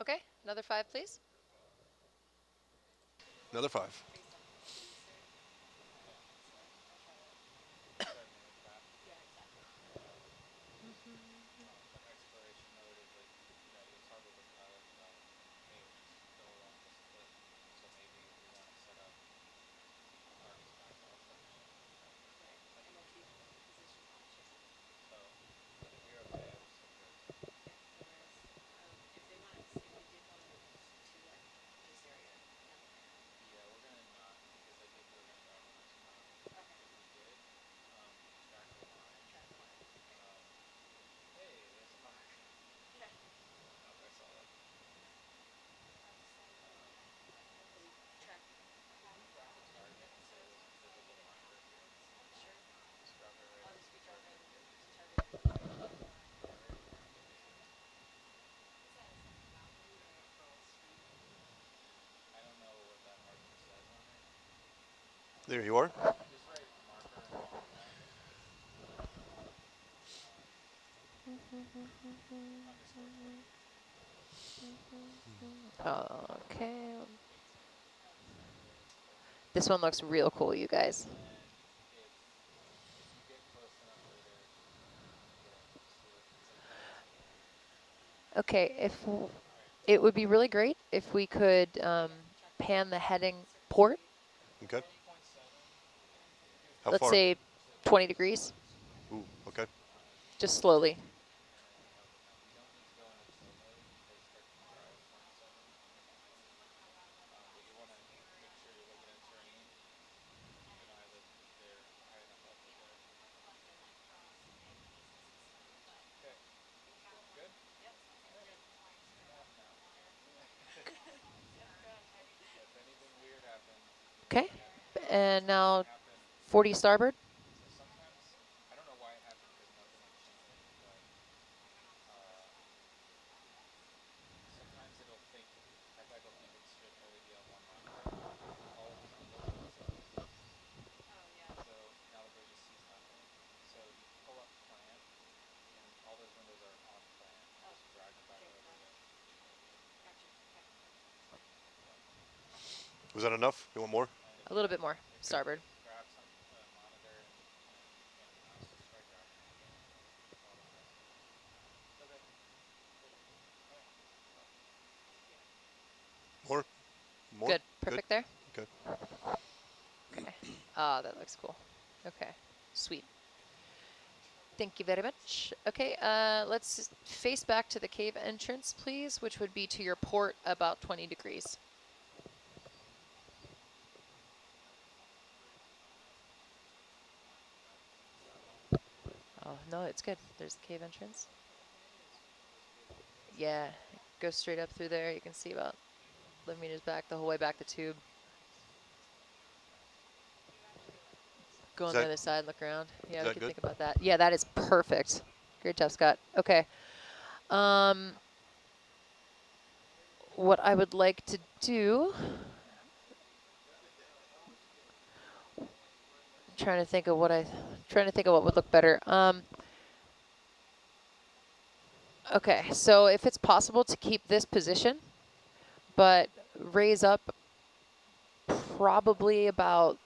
Okay, another 5, please. Another 5. There you are. Okay. This one looks real cool, you guys. Okay, it would be really great if we could pan the heading port. Okay. How Let's far? say 20 degrees, Ooh, okay. just slowly. Okay, and now 40 starboard. Was that enough? You want more? A little bit more, starboard. More? More? Good, Good? perfect there. Okay. Okay, ah, that looks cool. Okay, sweet. Thank you very much. Okay, let's face back to the cave entrance, please, which would be to your port about 20 degrees. Oh, no, it's good. There's the cave entrance. Yeah, go straight up through there. You can see about 11 meters back, the whole way back the tube. Go on the other side, look around. Yeah, Is we that could good? think about that. Yeah, that is perfect. Great job, Scott. Okay. What I would like to do, trying to think of what would look better. Okay, so if it's possible to keep this position, but raise up probably about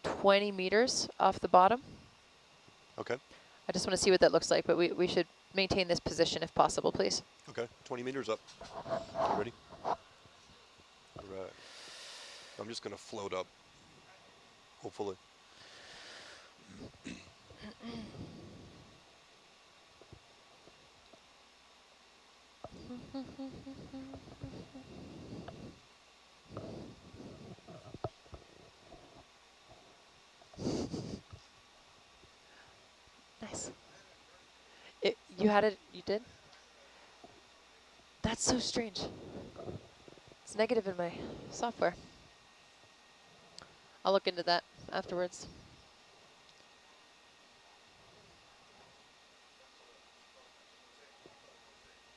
20 meters off the bottom. Okay. I just want to see what that looks like, but we should maintain this position if possible, please. Okay. 20 meters up. You ready? All right. I'm just going to float up, hopefully. Nice. You did? That's so strange. It's negative in my software. I'll look into that afterwards.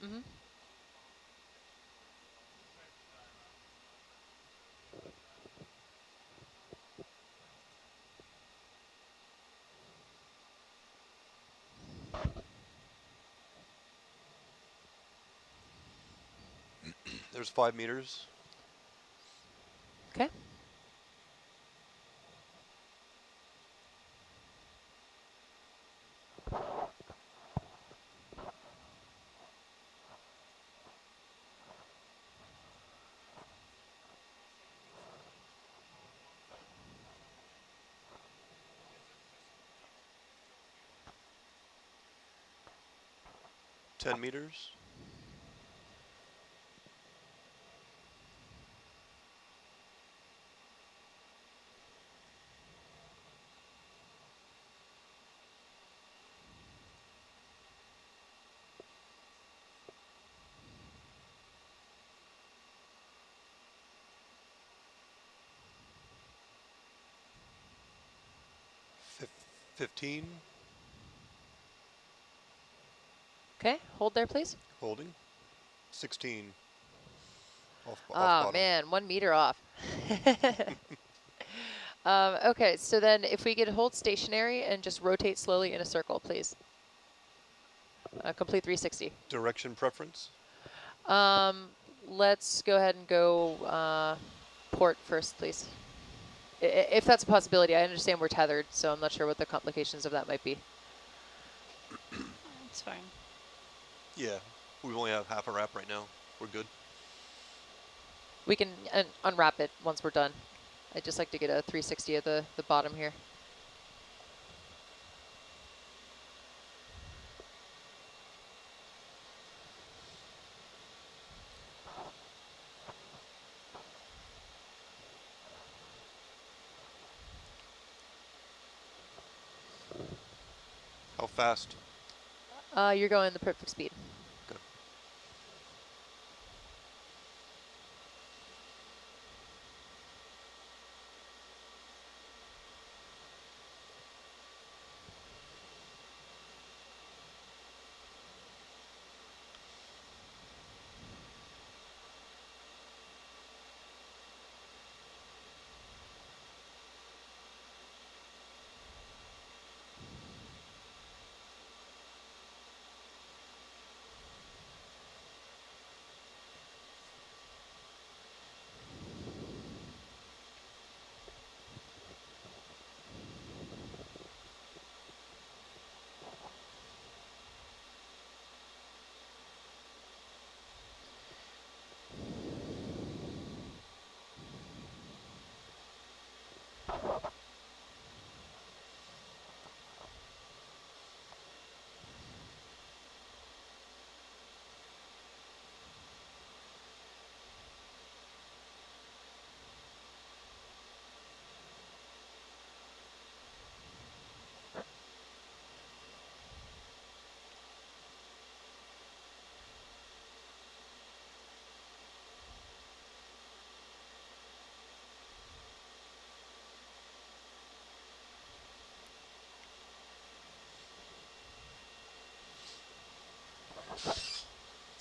Mm-hmm. There's 5 meters. Okay. Ten meters. Fif 15. Okay, hold there, please. Holding. 16. Off Oh bottom. man, 1 meter off. Okay, so then if we could hold stationary and just rotate slowly in a circle, please. Complete 360. Direction preference. Let's go ahead and go port first, please. If that's a possibility. I understand we're tethered, so I'm not sure what the complications of that might be. It's fine. Yeah, we only have half a wrap right now. We're good. We can unwrap it once we're done. I'd just like to get a 360 at the bottom here. How fast? You're going the perfect speed. Good.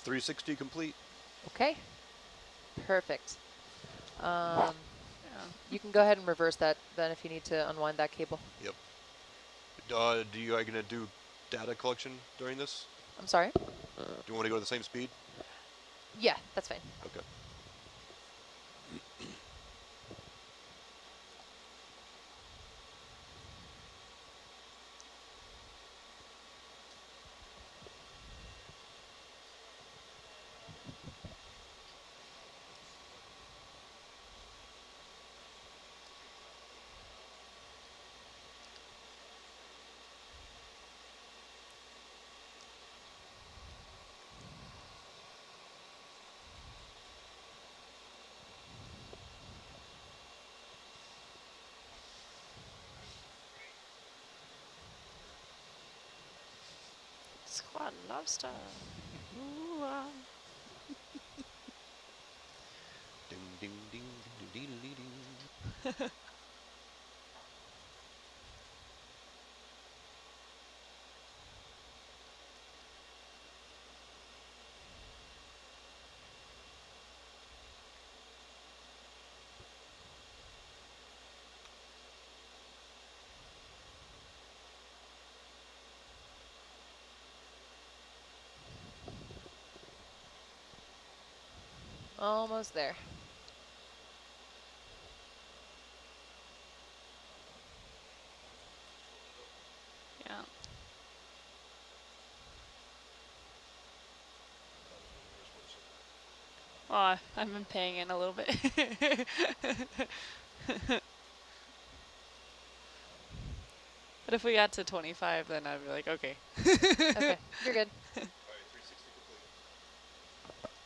.360 complete. Okay. Perfect. Yeah. You can go ahead and reverse that then if you need to unwind that cable. Yep. Do you are gonna do data collection during this? I'm sorry? Do you want to go to the same speed? Yeah, that's fine. Okay. Squad lobster. Ooh, Ding ding ding ding ding ding ding. Almost there. Yeah. Well, I've been paying in a little bit. But if we got to 25, then I'd be like, okay. Okay, you're good. All right, 360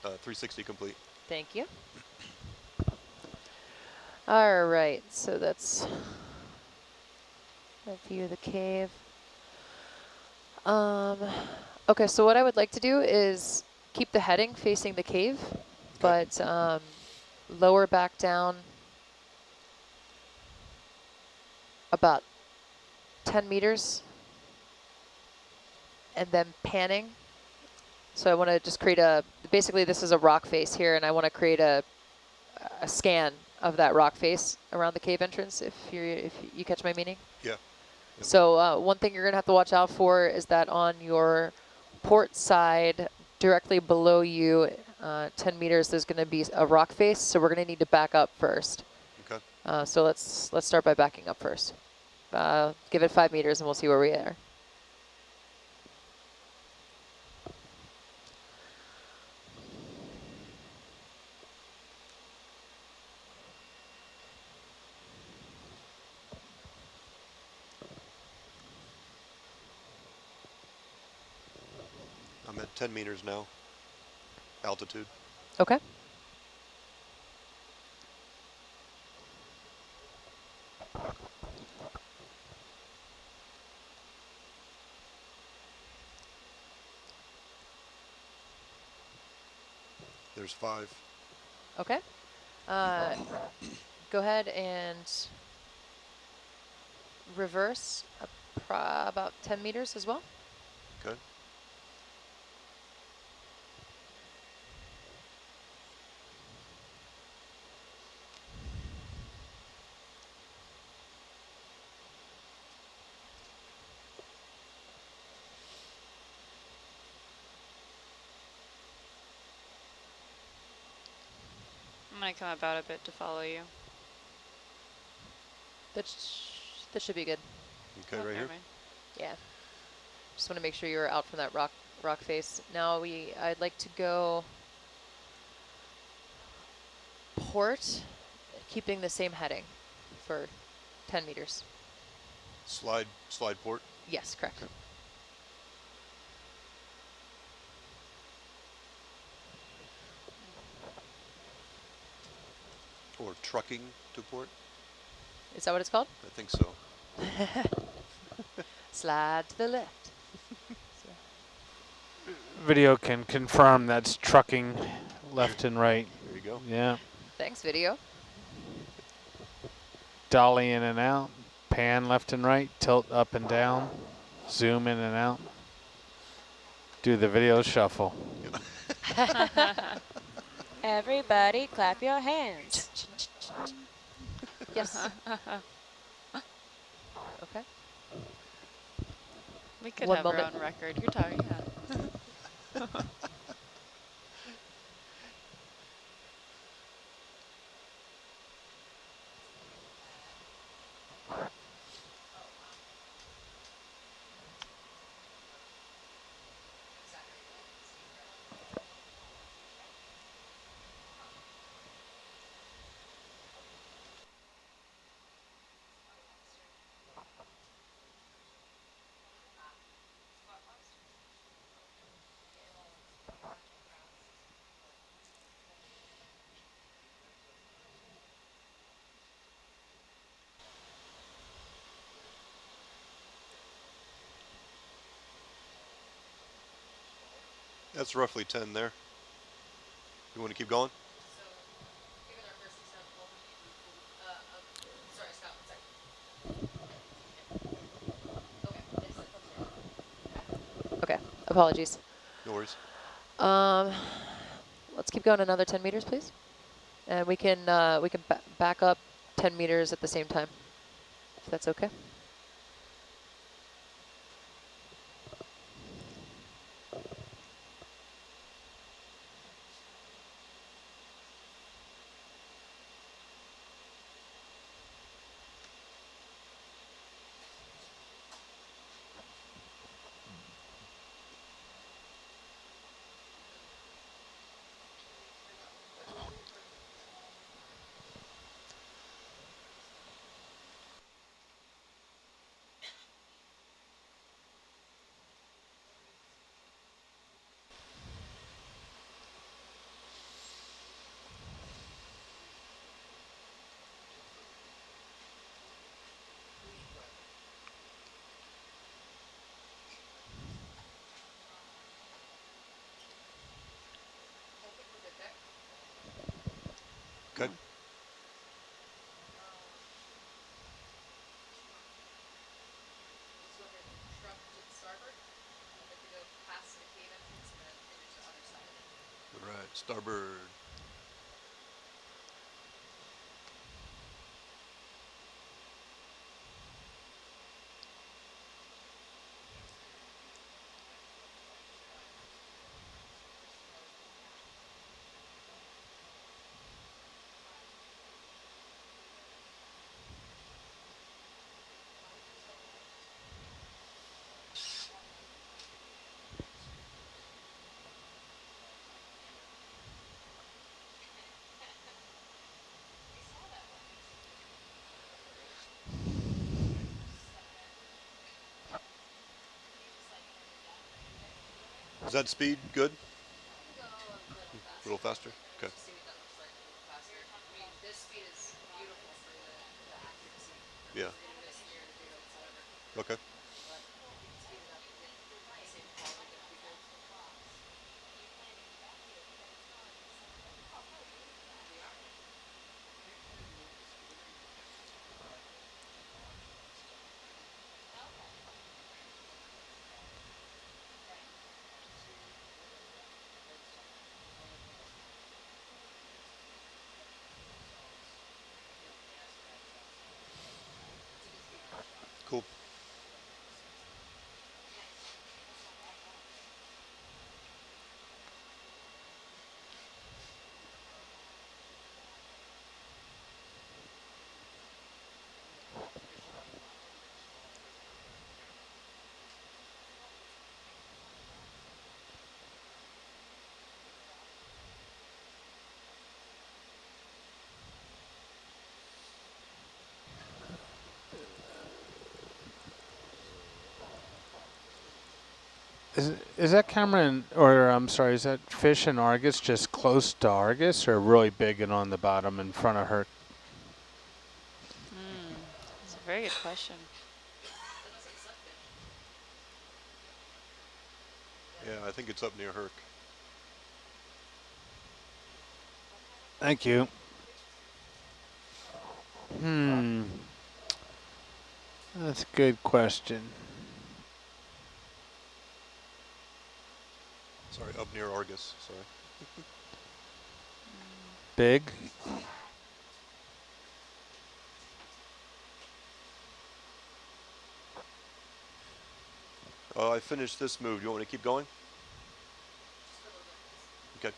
complete. 360 complete. Thank you. All right, so that's a view of the cave. Okay, so what I would like to do is keep the heading facing the cave, but lower back down about 10 meters and then panning. So I want to just create basically this is a rock face here, and I want to create a scan of that rock face around the cave entrance, if you catch my meaning. Yeah. Yep. So one thing you're going to have to watch out for is that on your port side, directly below you, 10 meters, there's going to be a rock face, so we're going to need to back up first. Okay. So let's start by backing up first. Give it 5 meters and we'll see where we are. I'm at 10 meters now, altitude. Okay. There's 5. Okay. Go ahead and reverse about 10 meters as well. Okay. I'm going to come about a bit to follow you. That should be good. Okay, Oh, right never here. mind. Yeah. Just want to make sure you're out from that rock face. Now I'd like to go port, keeping the same heading for 10 meters. Slide port. Yes, correct. Okay. Or trucking to port. Is that what it's called? I think so. Slide to the left. Video can confirm that's trucking left and right. There you go. Yeah. Thanks, video. Dolly in and out. Pan left and right. Tilt up and down. Zoom in and out. Do the video shuffle. Everybody clap your hands. Yes. Okay. We could One have moment. our own record. You're talking, yeah. That's roughly 10 there. You want to keep going? Okay, apologies. No worries. Let's keep going another 10 meters, please. And we can back up 10 meters at the same time, if that's okay. Starboard. Is that speed good? A little faster? Okay. Yeah. Okay. Cool. Is that camera or I'm sorry, is that fish in Argus just close to Argus or really big and on the bottom in front of her? That's a very good question. Yeah, I think it's up near Herc. Thank you. That's a good question. Sorry, up near Argus. Sorry. Big? I finished this move. Do you want me to keep going? Okay.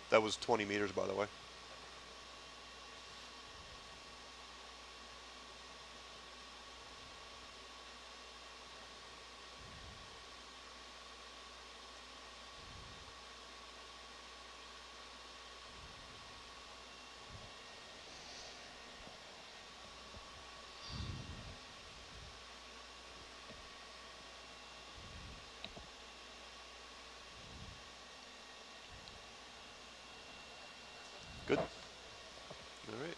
That was 20 meters, by the way. Good. All right.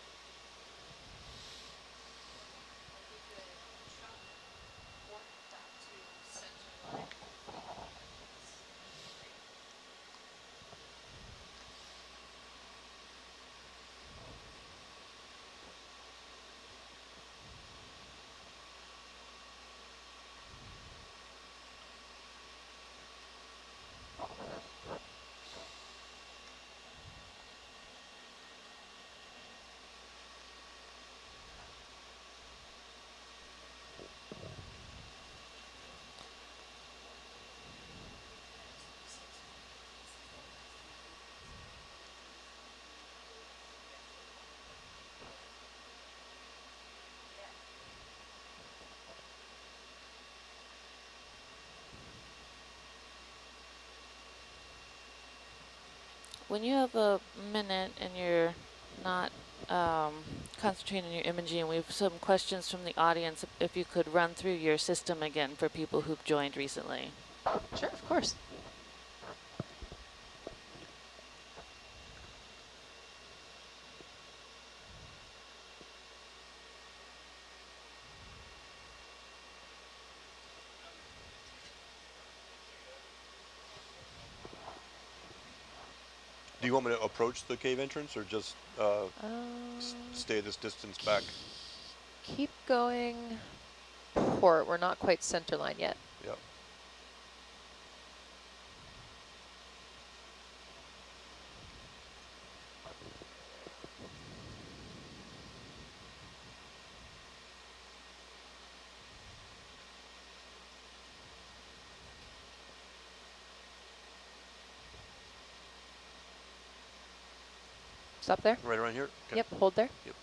When you have a minute and you're not concentrating on your imaging, we have some questions from the audience. If you could run through your system again for people who've joined recently. Sure, of course. Do you want me to approach the cave entrance or just stay this distance back? Keep going port. We're not quite center line yet. Yep. Stop there. Right around here? Okay. Yep, hold there. Yep.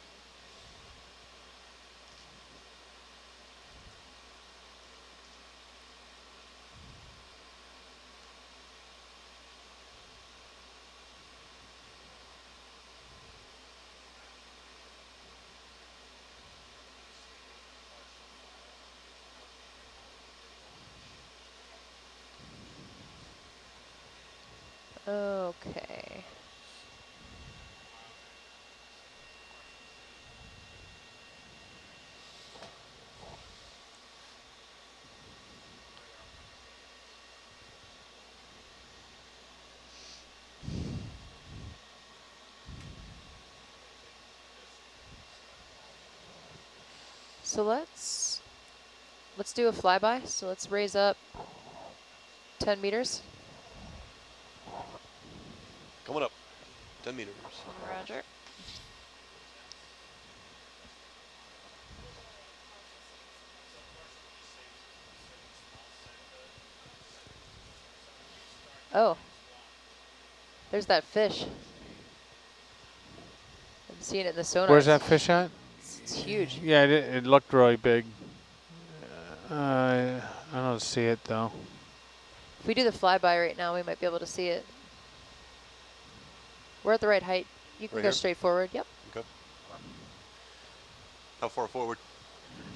Okay. So let's do a flyby. So let's raise up 10 meters. Coming up. 10 meters. Roger. Oh, there's that fish. I'm seeing it in the sonar. Where's that fish at? It's huge. Yeah, it looked really big. I don't see it though. If we do the flyby right now, we might be able to see it. We're at the right height. You can Right go here? straight forward. Yep. Okay. How far forward?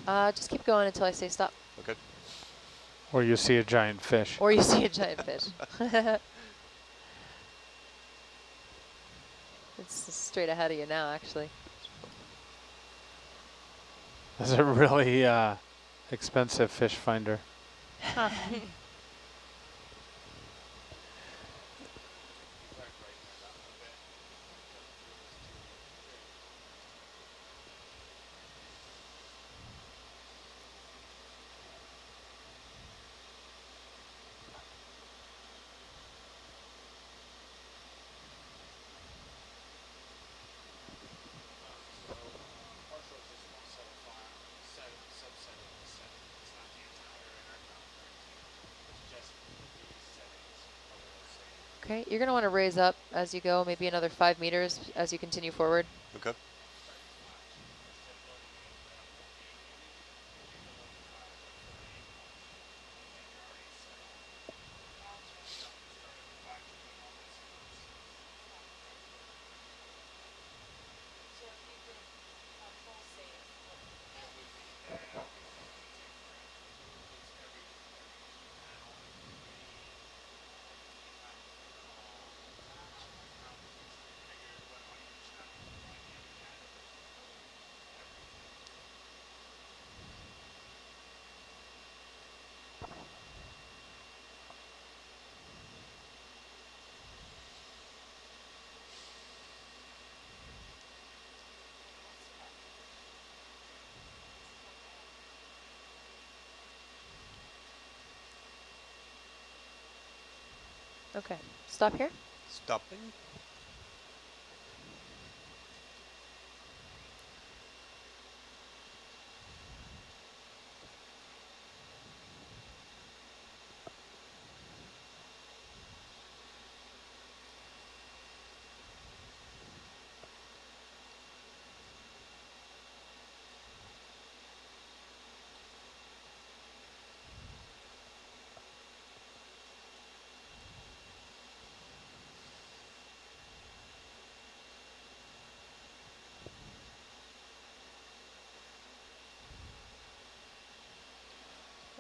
Just keep going until I say stop. Okay. Or you see a giant fish. Or you see a giant fish. It's straight ahead of you now, actually. That's a really expensive fish finder. Okay, you're going to want to raise up as you go, maybe another 5 meters as you continue forward. Okay. Okay, stop here. Stopping.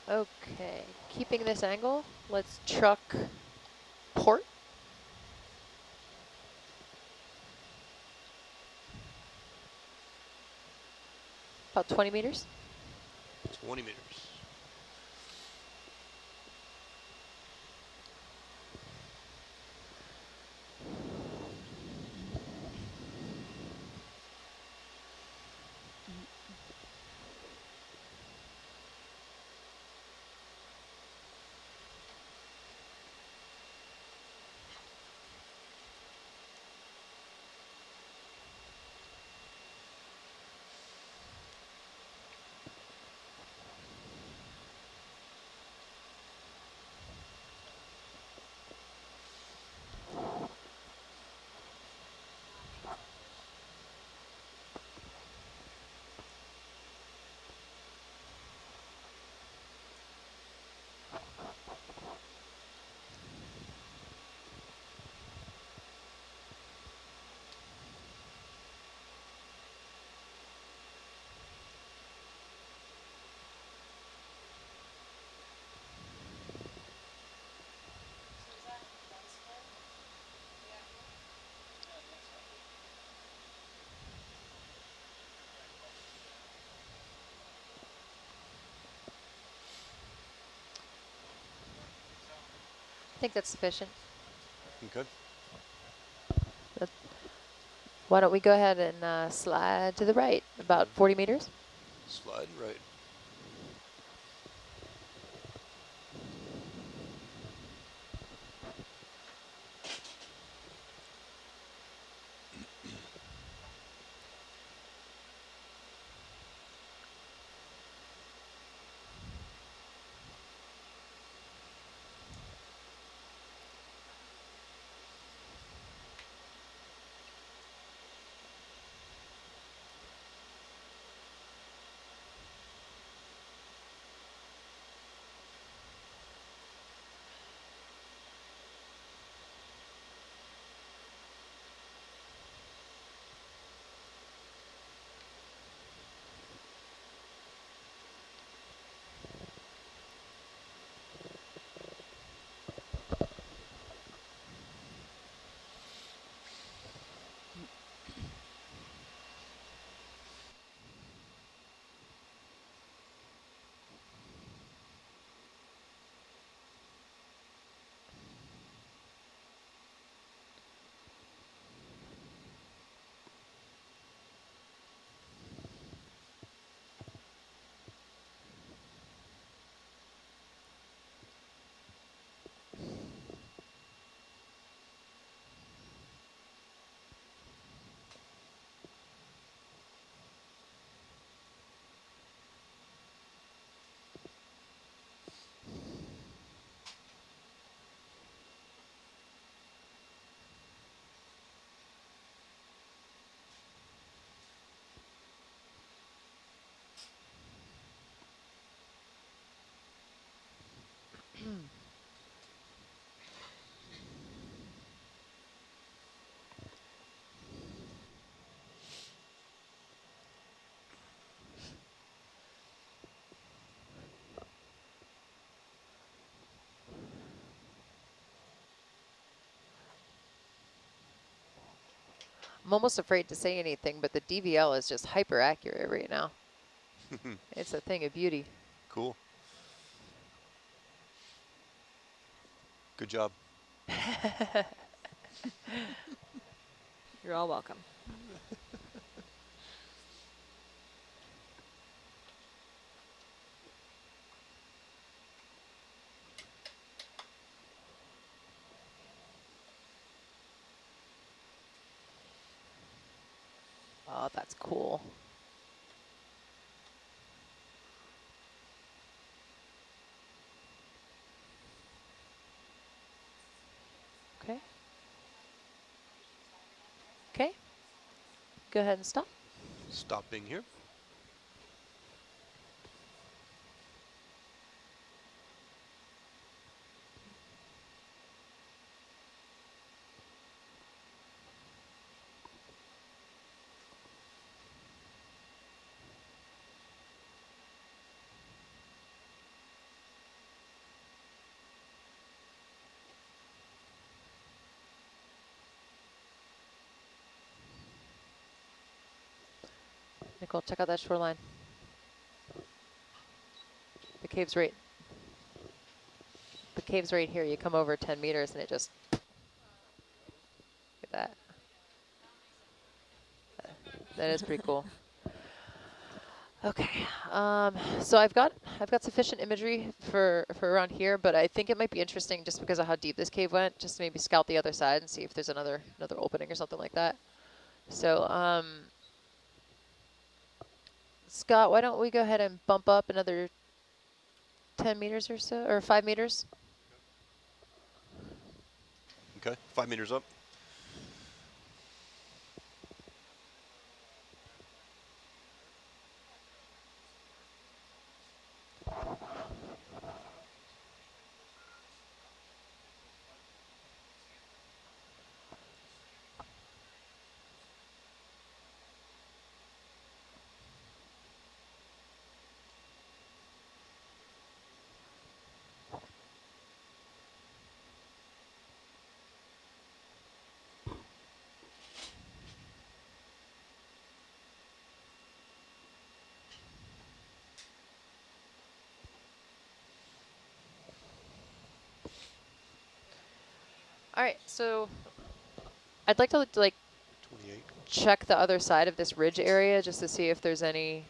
Okay, keeping this angle, let's truck port. About 20 meters. 20 meters. think that's sufficient. Okay. Why don't we go ahead and slide to the right, about 40 meters? Slide right. I'm almost afraid to say anything, but the DVL is just hyper accurate right now. It's a thing of beauty. Cool. Good job. You're all welcome. Oh, that's cool. Okay. Okay. Go ahead and stop. Stop being here. Nicole, check out that shoreline. The cave's right. The cave's right here. You come over 10 meters and it just. Look at that. That is pretty cool. Okay, so I've got sufficient imagery for around here, but I think it might be interesting just because of how deep this cave went, just to maybe scout the other side and see if there's another opening or something like that. So, Scott, why don't we go ahead and bump up another 10 meters or so, or 5 meters? Okay. 5 meters up. All right, so I'd like to like 28. check the other side of this ridge area just to see if there's any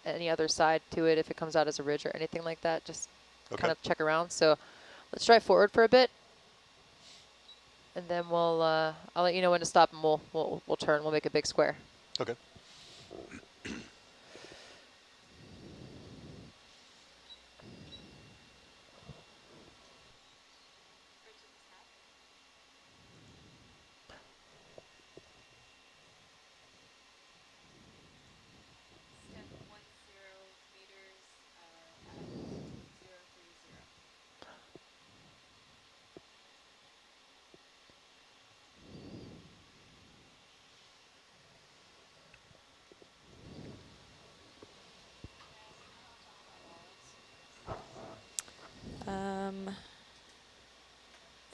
other side to it, if it comes out as a ridge or anything like that. Just Okay. kind of check around. So let's drive forward for a bit, and then we'll I'll let you know when to stop, and we'll turn. We'll make a big square. Okay.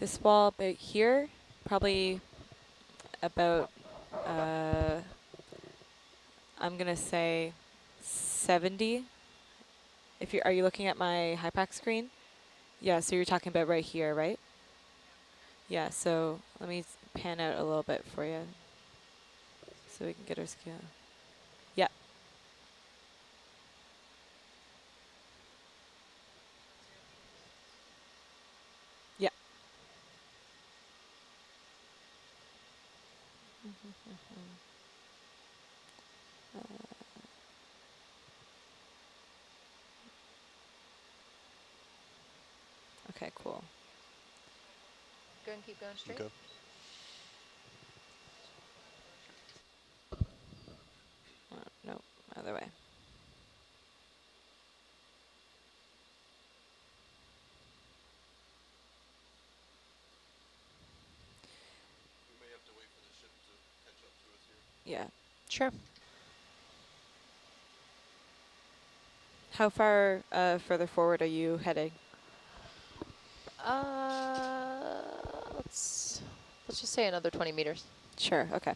This wall about here, probably about, I'm gonna say 70. If are you looking at my HYPACK screen? Yeah, so you're talking about right here, right? Yeah, so let me pan out a little bit for you so we can get our scale. Yeah. Yeah. Okay, cool. Go and keep going straight. Okay. No, other way. We may have to wait for the ship to catch up to us here. Yeah. Sure. How far further forward are you heading? Let's just say another 20 meters. Sure, okay.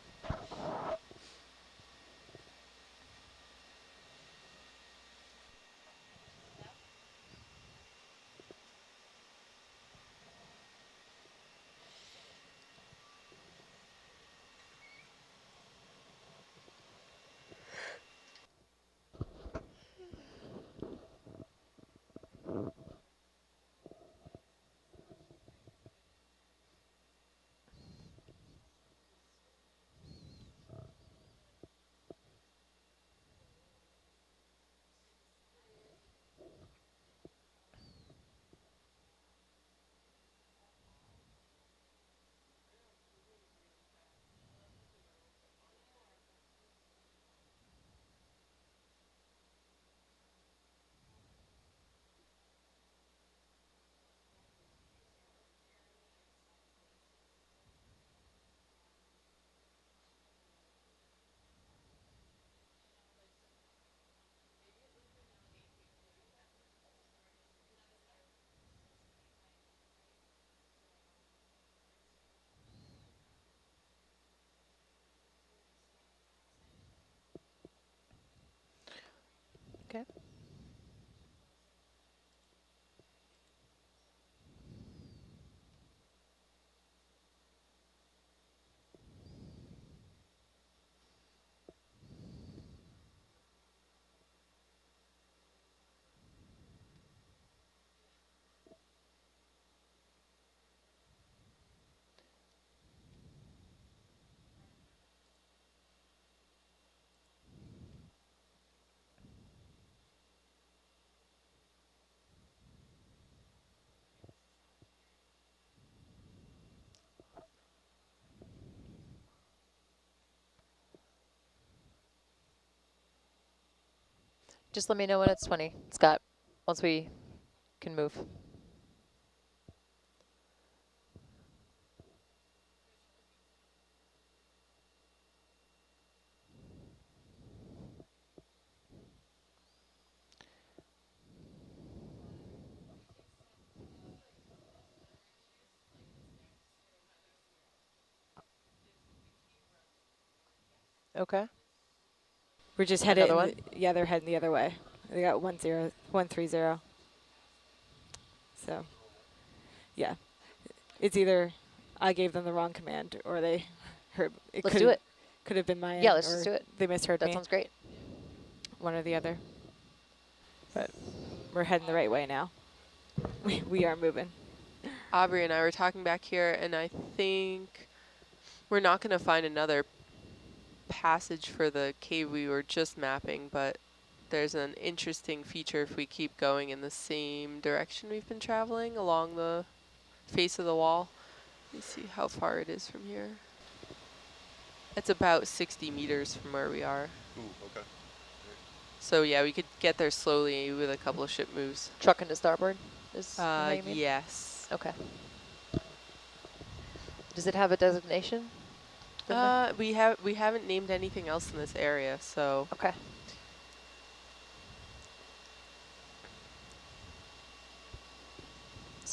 Okay. Just let me know when it's 20, Scott, once we can move. Okay. We're just Another headed, one? yeah, they're heading the other way. They got 130. So, yeah. it's either I gave them the wrong command or they heard. Let's do it. Could have been my Yeah, end, let's or just do it. they misheard That me. sounds great. One or the other. But we're heading the right way now. We are moving. Aubrey and I were talking back here, and I think we're not going to find another passage for the cave we were just mapping, but there's an interesting feature if we keep going in the same direction we've been traveling along the face of the wall. Let me see how far it is from here. It's about 60 meters from where we are. Ooh, okay. So yeah, we could get there slowly with a couple of ship moves. Truck into starboard is what you mean? Yes. Okay. Does it have a designation? We haven't named anything else in this area, so Okay.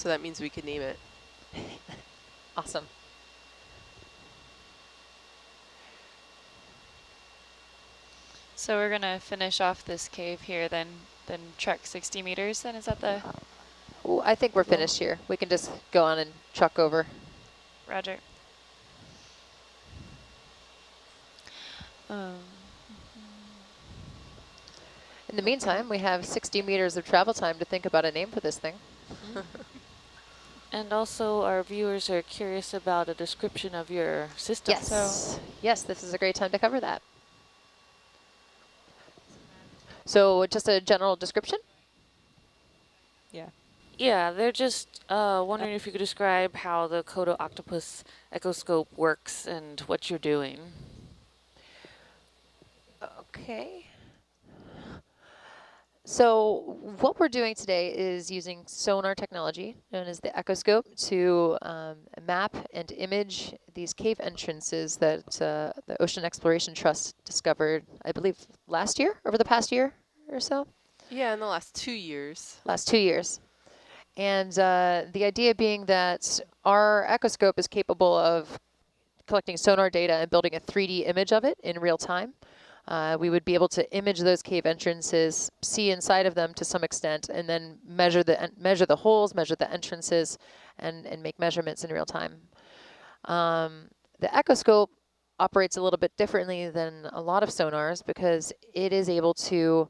that means we could name it. Awesome. So we're gonna finish off this cave here, then trek 60 meters. Then is that the Ooh, I think we're finished here. We can just go on and truck over. Roger? In the meantime, we have 60 meters of travel time to think about a name for this thing. And also, our viewers are curious about a description of your system. Yes. So Yes, this is a great time to cover that. So just a general description? Yeah. yeah, they're just wondering if you could describe how the Kodo Octopus Echoscope works and what you're doing. Okay. So what we're doing today is using sonar technology, known as the echoscope, to map and image these cave entrances that the Ocean Exploration Trust discovered, I believe, last year, over the past year or so? Yeah, in the last 2 years. Last 2 years. And the idea being that our echoscope is capable of collecting sonar data and building a 3D image of it in real time. We would be able to image those cave entrances, see inside of them to some extent, and then measure the holes, measure the entrances, and make measurements in real time. The echoscope operates a little bit differently than a lot of sonars because it is able to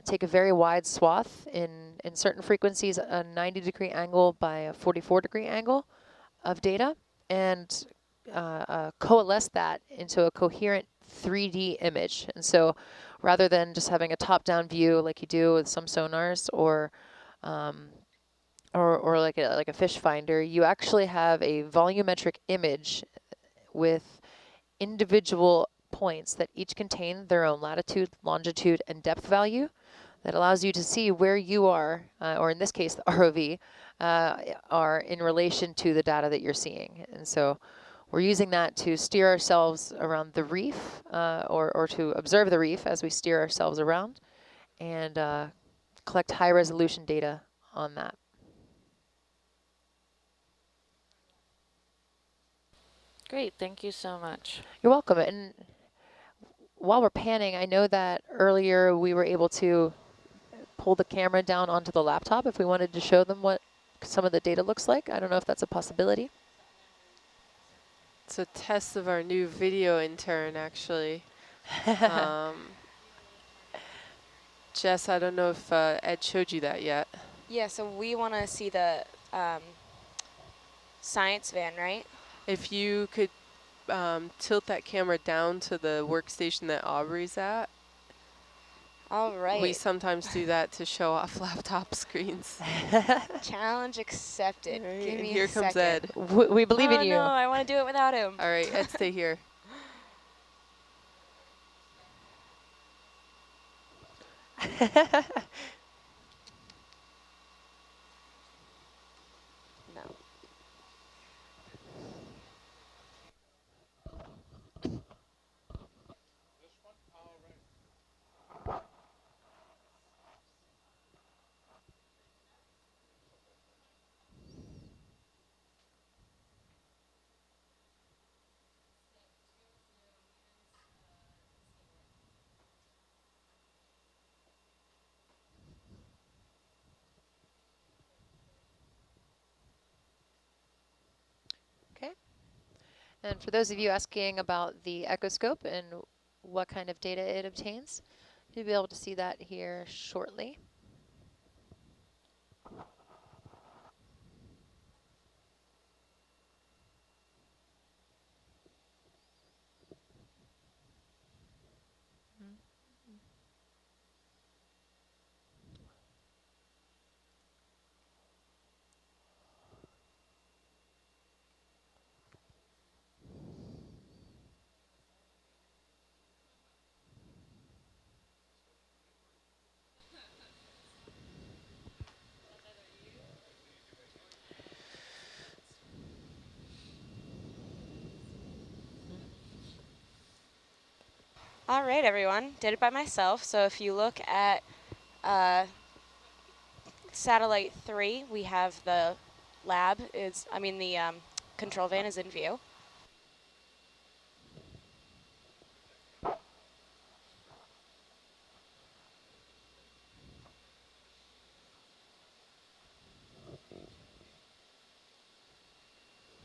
take a very wide swath in certain frequencies, a 90-degree angle by a 44-degree angle of data, and coalesce that into a coherent 3D image. And so rather than just having a top-down view like you do with some sonars or like a fish finder, you actually have a volumetric image with individual points that each contain their own latitude, longitude, and depth value that allows you to see where you are, or in this case, the ROV, are in relation to the data that you're seeing. And so we're using that to steer ourselves around the reef, or to observe the reef as we steer ourselves around, and collect high-resolution data on that. Great, thank you so much. You're welcome. And while we're panning, I know that earlier we were able to pull the camera down onto the laptop if we wanted to show them what some of the data looks like. I don't know if that's a possibility. It's a test of our new video intern, actually. Jess, I don't know if Ed showed you that yet. Yeah, so we want to see the science van, right? If you could tilt that camera down to the workstation that Aubrey's at. All right. We sometimes do that to show off laptop screens. Challenge accepted. Right, Give and me here a comes second. Ed. We believe in you. Oh no, I want to do it without him. All right, Ed, stay here. No. And for those of you asking about the echoscope and what kind of data it obtains, you'll be able to see that here shortly. All right, everyone. Did it by myself. So if you look at satellite 3, we have the lab is, I mean, the control van is in view.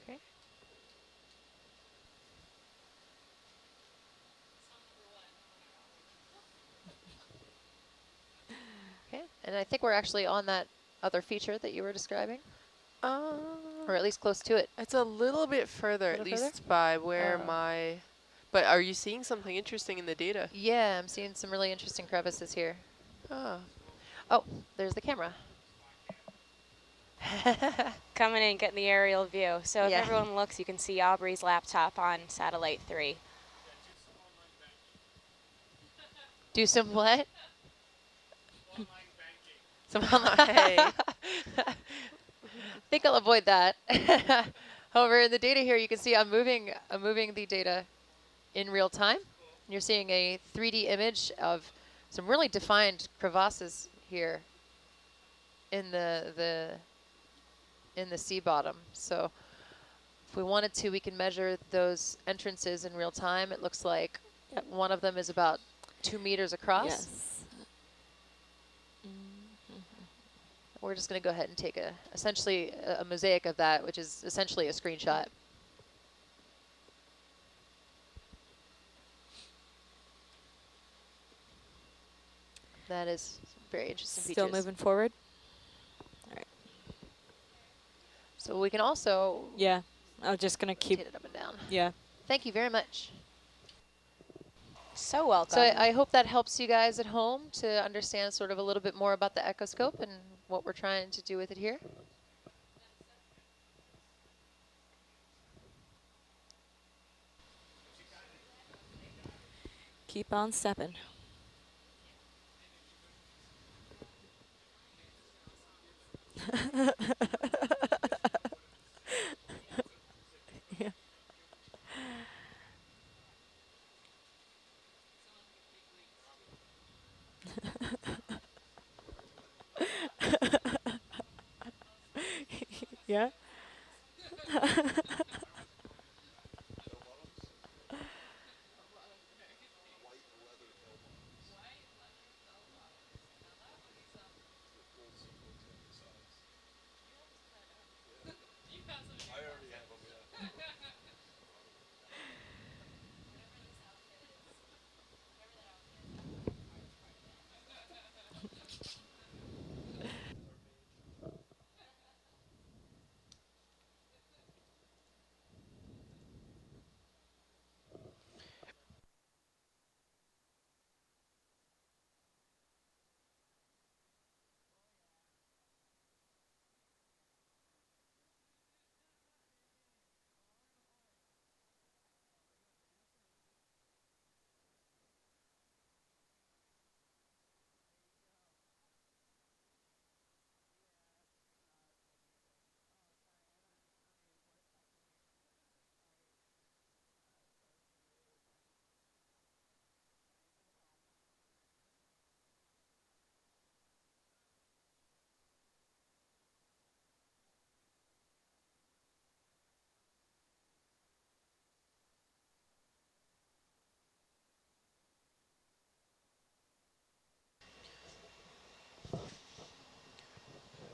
Okay. Okay, and I think we're actually on that other feature that you were describing, or at least close to it. It's a little bit further, at Little further? least by where Oh. my... But are you seeing something interesting in the data? Yeah, I'm seeing some really interesting crevices here. Ah. Oh, there's the camera. Coming in, getting the aerial view. So if Yeah. everyone looks, you can see Aubrey's laptop on satellite 3. Do some what? Some Hey. I think I'll avoid that. However, in the data here, you can see I'm moving the data in real time. You're seeing a 3D image of some really defined crevasses here in the sea bottom. So if we wanted to, we can measure those entrances in real time. It looks like one of them is about 2 meters across. Yes. We're just going to go ahead and take essentially a mosaic of that, which is essentially a screenshot. That is very interesting Still features. moving forward? All right. So we can also Yeah. I'm just going to keep, rotate it up and down. yeah. Thank you very much. So welcome. So I hope that helps you guys at home to understand sort of a little bit more about the echoscope and what we're trying to do with it here. Keep on stepping. Yeah. Yeah.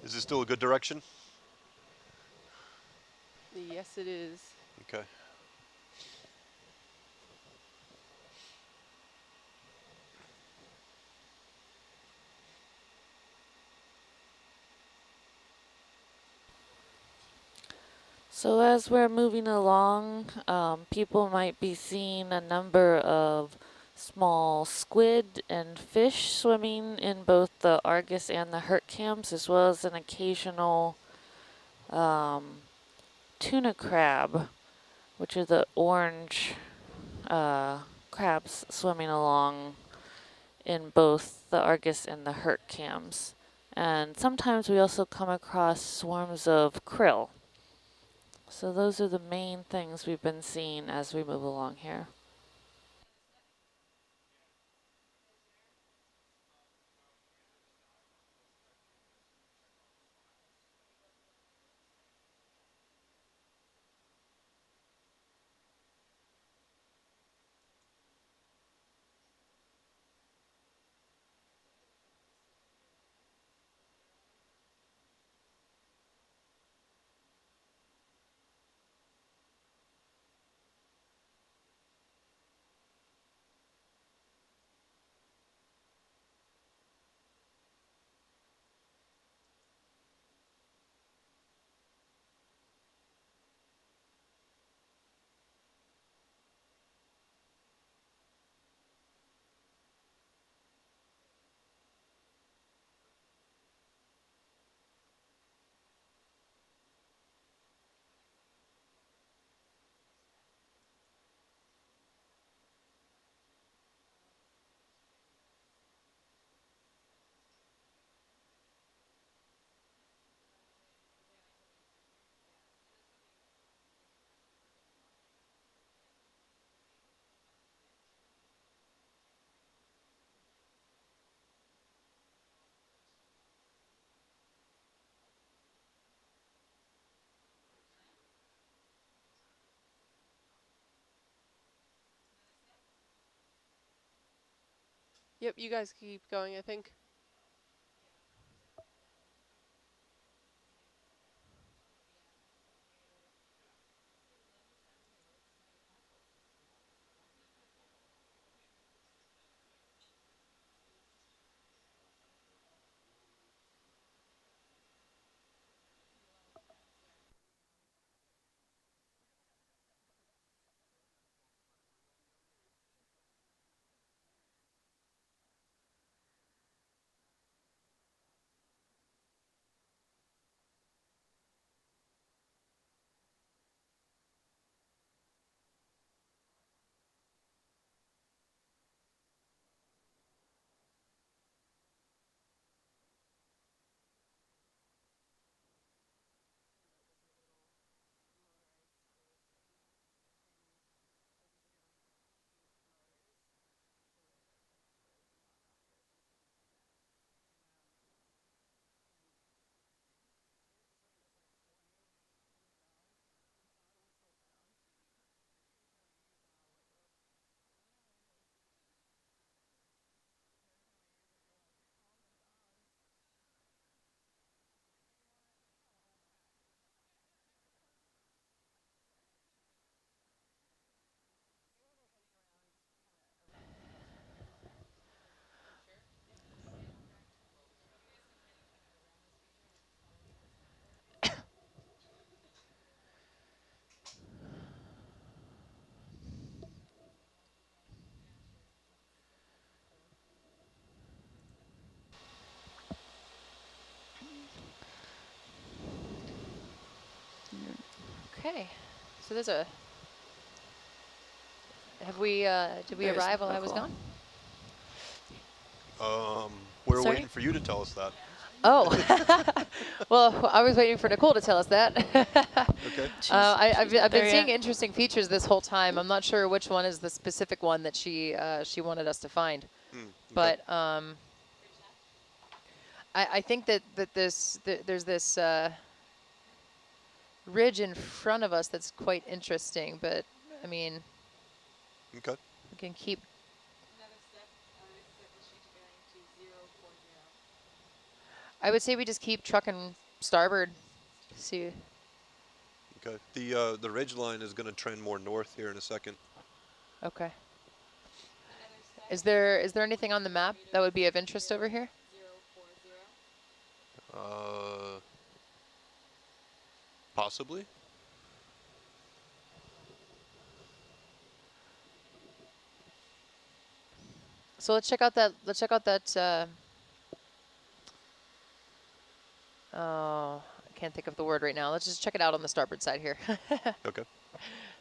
Is this still a good direction? Yes, it is. Okay. So as we're moving along, people might be seeing a number of small squid and fish swimming in both the Argus and the Hercams, as well as an occasional tuna crab, which are the orange crabs swimming along in both the Argus and the Hercams. And sometimes we also come across swarms of krill. So those are the main things we've been seeing as we move along here. Yep, you guys keep going, I think. Okay, so there's a. Have we? Did we There's arrive while I was Nicole. gone? We're Sorry? waiting for you to tell us that. Oh, well, I was waiting for Nicole to tell us that. Okay. I've not been there seeing yet. interesting features this whole time. I'm not sure which one is the specific one that she wanted us to find, Okay. but I think that there's this ridge in front of us that's quite interesting. But I mean, Okay. we can keep. I would say we just keep trucking starboard. See. Okay. The ridge line is going to trend more north here in a second. Okay. Is there anything on the map that would be of interest over here? Possibly. So let's check out that. Let's check out that. Oh, I can't think of the word right now. Let's just check it out on the starboard side here. Okay.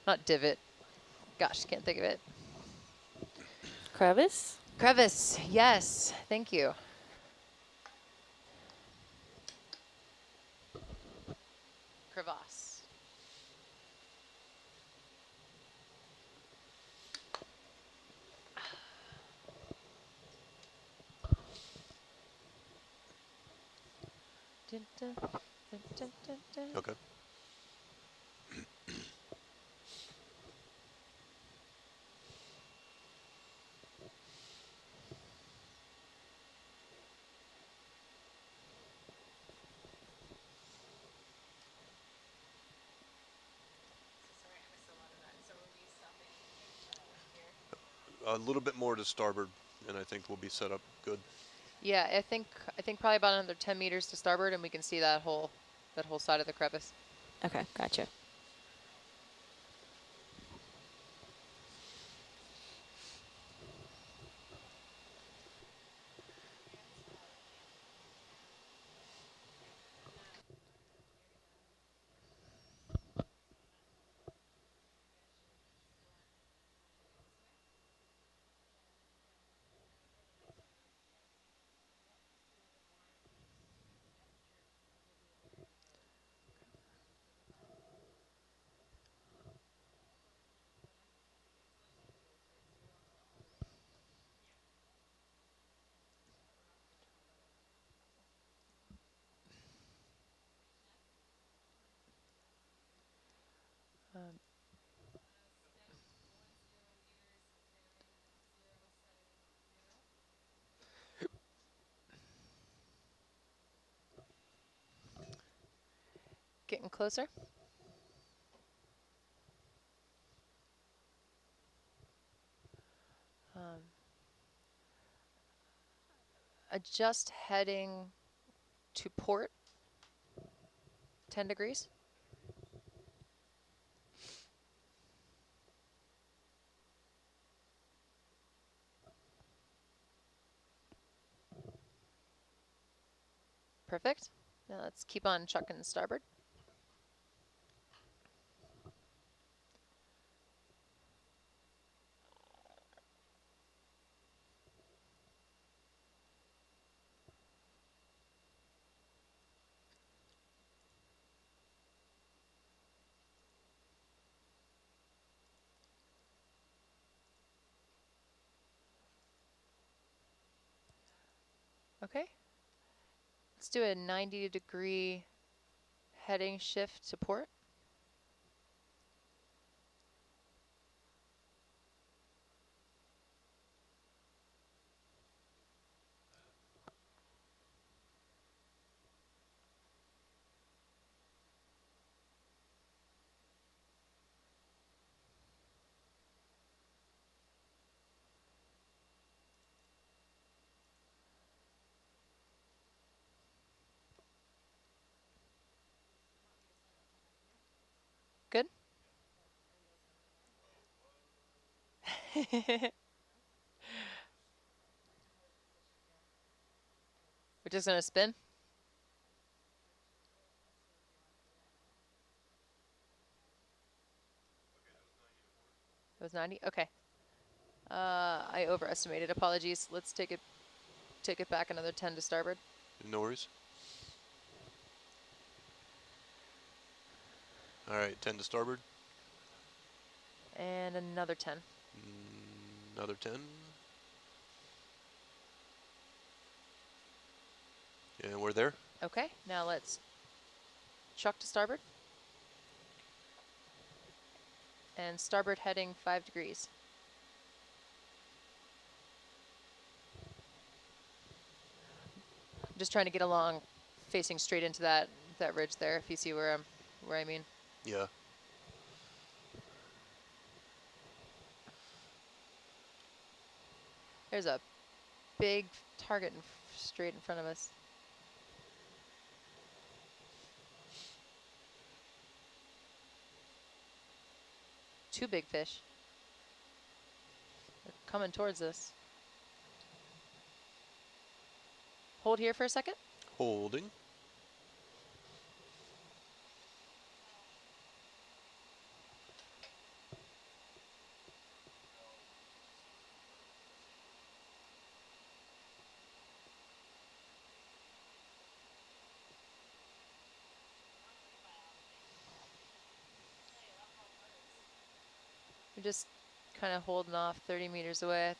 Not divot. Gosh, can't think of it. Crevice? Crevice. Yes. Thank you. Crevasse. Dun, dun, dun, dun, dun, dun. Okay. A little bit more to starboard, and I think we'll be set up good. Yeah, I think probably about another 10 meters to starboard, and we can see that whole side of the crevice. Okay, gotcha. Um, Getting closer. Adjust heading to port 10 degrees. Perfect. Now let's keep on chucking starboard. Okay. Let's do a 90-degree heading shift to port. Good. We're just going to spin. It was 90? Okay. I overestimated. Apologies. Let's take it back another 10 to starboard. No worries. All right, 10 to starboard. And another 10. Another 10. And we're there. Okay. Now let's chuck to starboard. And starboard heading 5 degrees. I'm just trying to get along facing straight into that ridge there, if you see where I mean. Yeah. There's a big target straight in front of us. Two big fish. They're coming towards us. hold here for a second. Holding. We're just kind of holding off 30 meters away.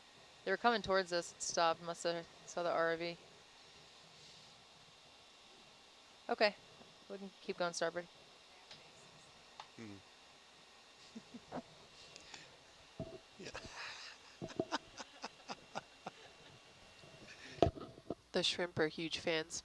They were coming towards us. It stopped. Must have saw the ROV. Okay, we can keep going starboard. Yeah. The shrimp are huge fans.